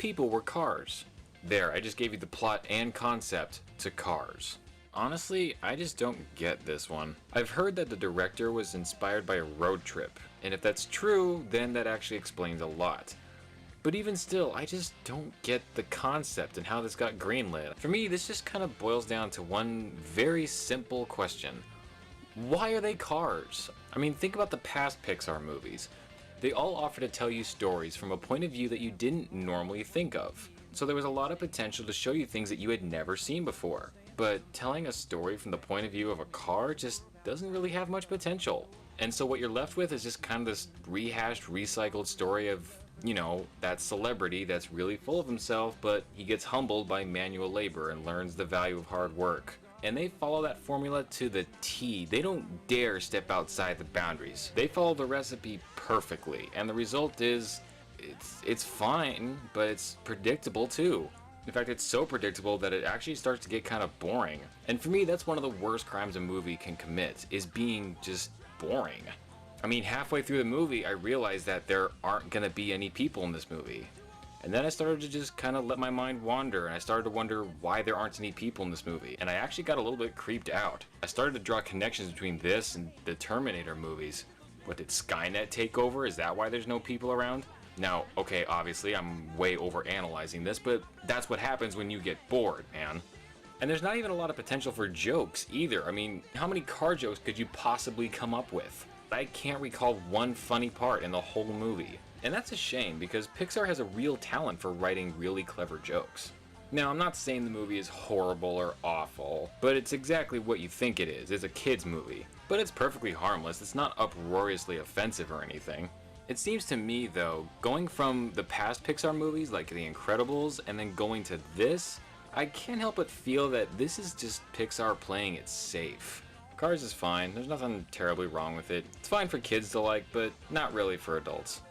people were cars. There, I just gave you the plot and concept to Cars. Honestly, I just don't get this one. I've heard that the director was inspired by a road trip, and if that's true, then that actually explains a lot. But even still, I just don't get the concept and how this got greenlit. For me, this just kind of boils down to one very simple question. Why are they cars? I mean, think about the past Pixar movies. They all offer to tell you stories from a point of view that you didn't normally think of. So there was a lot of potential to show you things that you had never seen before. But telling a story from the point of view of a car just doesn't really have much potential. And so what you're left with is just kind of this rehashed, recycled story of, you know, that celebrity that's really full of himself, but he gets humbled by manual labor and learns the value of hard work. And they follow that formula to the T. They don't dare step outside the boundaries. They follow the recipe perfectly, and the result is, it's fine, but it's predictable too. In fact, it's so predictable that it actually starts to get kind of boring. And for me, that's one of the worst crimes a movie can commit, is being just boring. I mean, halfway through the movie, I realized that there aren't gonna be any people in this movie. And then I started to just kind of let my mind wander, and I started to wonder why there aren't any people in this movie. And I actually got a little bit creeped out. I started to draw connections between this and the Terminator movies. What, did Skynet take over? Is that why there's no people around? Now, okay, obviously I'm way over analyzing this, but that's what happens when you get bored, man. And there's not even a lot of potential for jokes either. I mean, how many car jokes could you possibly come up with? I can't recall one funny part in the whole movie. And that's a shame, because Pixar has a real talent for writing really clever jokes. Now, I'm not saying the movie is horrible or awful, but it's exactly what you think it is. It's a kid's movie. But it's perfectly harmless. It's not uproariously offensive or anything. It seems to me, though, going from the past Pixar movies like The Incredibles and then going to this, I can't help but feel that this is just Pixar playing it safe. Cars is fine. There's nothing terribly wrong with it. It's fine for kids to like, but not really for adults.